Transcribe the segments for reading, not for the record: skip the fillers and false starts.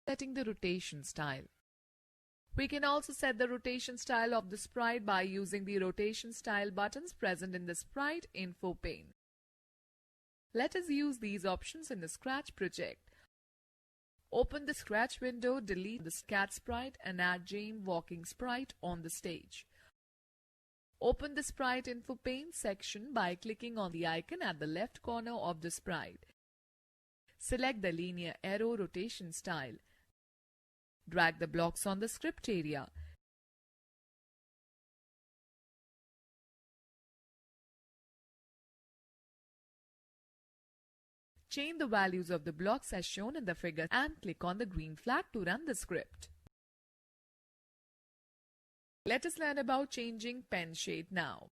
Setting the rotation style. We can also set the rotation style of the sprite by using the rotation style buttons present in the sprite info pane. Let us use these options in the Scratch project. Open the Scratch window, delete the cat sprite and add Jane walking sprite on the stage. Open the Sprite Info pane section by clicking on the icon at the left corner of the sprite. Select the linear arrow rotation style. Drag the blocks on the script area. Change the values of the blocks as shown in the figure and click on the green flag to run the script. Let us learn about changing pen shade now.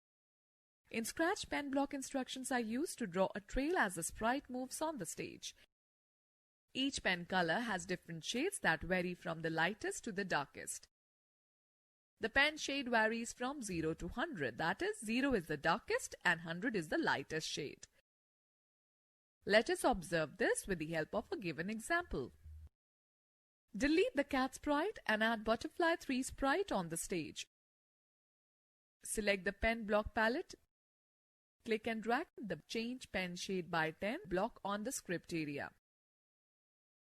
In Scratch, pen block instructions are used to draw a trail as the sprite moves on the stage. Each pen color has different shades that vary from the lightest to the darkest. The pen shade varies from 0 to 100, that is, 0 is the darkest and 100 is the lightest shade. Let us observe this with the help of a given example. Delete the cat sprite and add butterfly 3 sprite on the stage. Select the pen block palette. Click and drag the Change Pen Shade by 10 block on the script area.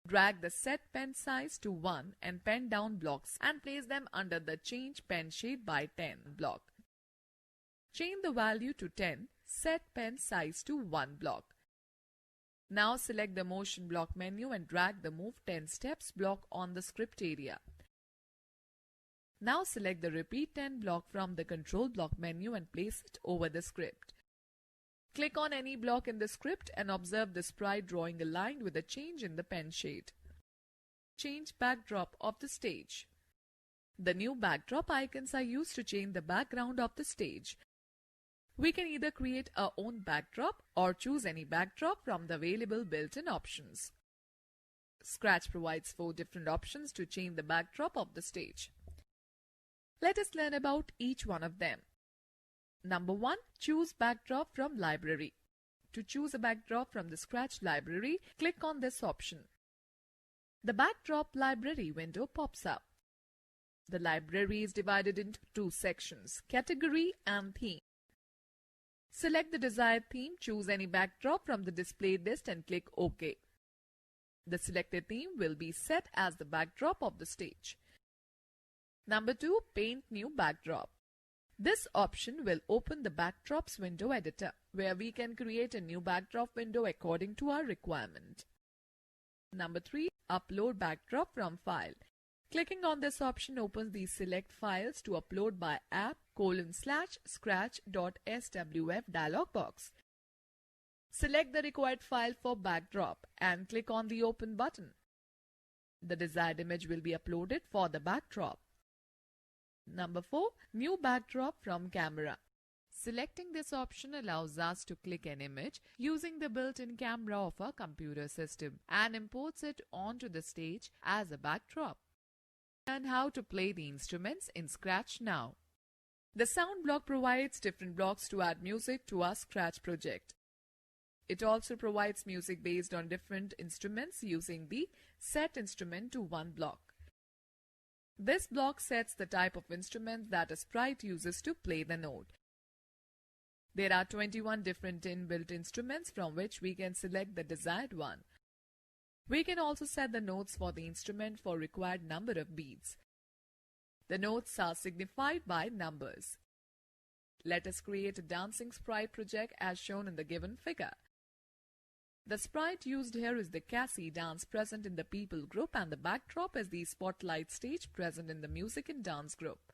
Drag the Set Pen Size to 1 and pen down blocks and place them under the Change Pen Shade by 10 block. Change the value to 10, set pen size to 1 block. Now select the Motion Block menu and drag the Move 10 Steps block on the script area. Now select the Repeat 10 block from the Control Block menu and place it over the script. Click on any block in the script and observe the sprite drawing a line with a change in the pen shade. Change backdrop of the stage. The new backdrop icons are used to change the background of the stage. We can either create our own backdrop or choose any backdrop from the available built-in options. Scratch provides 4 different options to change the backdrop of the stage. Let us learn about each one of them. Number 1. Choose backdrop from library. To choose a backdrop from the Scratch library, click on this option. The backdrop library window pops up. The library is divided into 2 sections, category and theme. Select the desired theme, choose any backdrop from the displayed list and click OK. The selected theme will be set as the backdrop of the stage. Number 2. Paint new backdrop. This option will open the Backdrops window editor, where we can create a new backdrop window according to our requirement. Number 3. Upload backdrop from file. Clicking on this option opens the Select Files to Upload by app:/scratch.swf dialog box. Select the required file for backdrop and click on the Open button. The desired image will be uploaded for the backdrop. Number 4. New backdrop from camera. Selecting this option allows us to click an image using the built-in camera of our computer system and imports it onto the stage as a backdrop. Learn how to play the instruments in Scratch now. The sound block provides different blocks to add music to our Scratch project. It also provides music based on different instruments using the Set Instrument to 1 block. This block sets the type of instrument that a sprite uses to play the note. There are 21 different inbuilt instruments from which we can select the desired one. We can also set the notes for the instrument for required number of beats. The notes are signified by numbers. Let us create a dancing sprite project as shown in the given figure. The sprite used here is the Cassie dance present in the people group and the backdrop is the spotlight stage present in the music and dance group.